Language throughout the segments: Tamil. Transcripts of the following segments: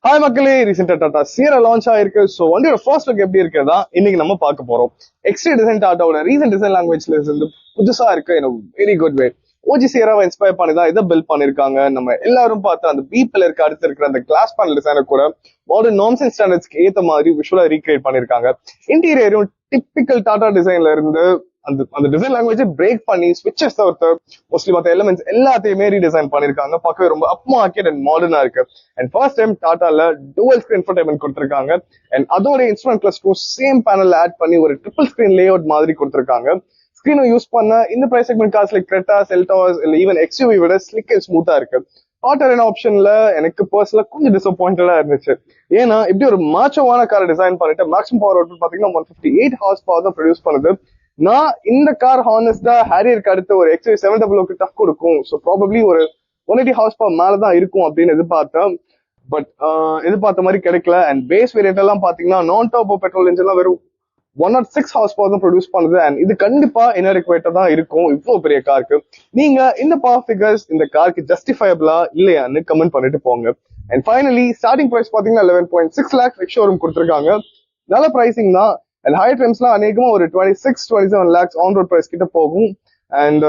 ஹாய் மக்களே, ரீசெண்டா டாடா சியரா லான்ச் ஆயிருக்கு. ஸோ வண்டியோட ஃபர்ஸ்ட் லுக் எப்படி இருக்கிறதா இன்னைக்கு நம்ம பார்க்க போறோம். எக்ஸ்ட்ரீ டிசைன் டாட்டாவோட ரீசன்ட் டிசைன் லாங்குவேஜ்ல இருந்து புதுசா இருக்கு in very good way. OG சியராவை இன்ஸ்பயர் பண்ணி தான் இதை பில்ட் பண்ணிருக்காங்க. நம்ம எல்லாரும் பார்த்து அந்த பீப்பிள் இருக்க அடுத்து இருக்கிற அந்த கிளாஸ் பேனல் டிசைனை கூட மாடர்ன் நார்ம்ஸ் அண்ட் ஸ்டாண்டர்ட்ஸ்க்கு ஏத்த மாதிரி விஷுவலா ரீக்ரியேட் பண்ணிருக்காங்க. இன்டீரியரும் டிப்பிக்கல் டாடா டிசைன்ல இருந்து அந்த அந்த டிசைன் லாங்குவேஜ் பிரேக் பண்ணி ஸ்விட்சஸ் தவிர்த்து மோஸ்ட்லி மற்ற எலிமெண்ட்ஸ் எல்லாத்தையுமே ரீடிசைன் பண்ணிருக்காங்க. பார்க்கவே ரொம்ப அப் மார்க்கெட் அண்ட் மாடர்னா இருக்கு. அண்ட் ஃபர்ஸ்ட் டைம் டாடால டுவல் ஸ்கிரீன் இன்ஃபோடெயின்மென்ட் கொடுத்திருக்காங்க. அண்ட் அதோட இன்ஸ்ட்ருமெண்ட் கிளஸ்டரும் சேம் பேனல் ஆட் பண்ணி ஒரு ட்ரிபிள் ஸ்கிரீன் லே அவுட் மாதிரி கொடுத்திருக்காங்க. ஸ்கிரீனை யூஸ் பண்ண இந்த price segment cars like Creta, Seltos இல்ல ஈவன் எக்ஸ்யூவி விட ஸ்லிக் அண்ட் ஸ்மூத்தா இருக்கு. ஆட்டோரேன் ஆப்ஷன்ல எனக்கு பர்சனலா கொஞ்சம் டிசப்பாயிண்டடா இருந்துச்சு. ஏன்னா இப்படி ஒரு மாச்சவான காரை டிசைன் பண்ணிட்டு மேக்ஸிமம் பவர் அவுட்புட் பாத்தீங்கன்னா 158 ஹார்ஸ் பவர் தான் ப்ரொடியூஸ் பண்ணுது. நான் இந்த கார் ஹானஸ்டா ஹேரியருக்கு அடுத்து ஒரு எக்ஸ்யூவி 700 டஃப் கொடுக்கும். ஸோ ப்ராபப்ளி ஒரு 180 ஹார்ஸ் பவர் மேலதான் இருக்கும் அப்படின்னு எதிர்பார்த்தேன். பட் எதிர்பார்த்த மாதிரி கிடைக்கல. அண்ட் பேஸ் வேரியன்ட் எல்லாம் பாத்தீங்கன்னா நான் டர்போ பெட்ரோல் இன்ஜின் வெறும் 106 ஹார்ஸ் பவர் தான் ப்ரொடியூஸ் பண்ணுது. அண்ட் இது கண்டிப்பா இன்அடிக்குவேட்டா தான் இருக்கும் இவ்வளவு பெரிய காருக்கு. நீங்க இந்த பவர் ஃபிகர்ஸ் இந்த காருக்கு ஜஸ்டிஃபைபிளா இல்லையான்னு கமெண்ட் பண்ணிட்டு போங்க. அண்ட் ஃபைனலி ஸ்டார்டிங் பிரைஸ் பாத்தீங்கன்னா 11.6 லேக்ஸ் எக்ஸ் ஷோரூம் கொடுத்திருக்காங்க. நல்ல பிரைசிங் தான். அண்ட் ஹை ட்ரிம்ஸ்லாம் அநேகமா ஒரு 26-27 லேக்ஸ் ஆன் ரோட் பிரைஸ் கிட்ட போகும். அண்ட்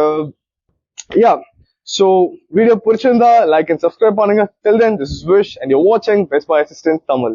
யா, ஸோ வீடியோ பிடிச்சிருந்தா லைக் அண்ட் சப்ஸ்கிரைப் பண்ணுங்க. Till then, this is Vish and you're watching Best Buy Assistant Tamil.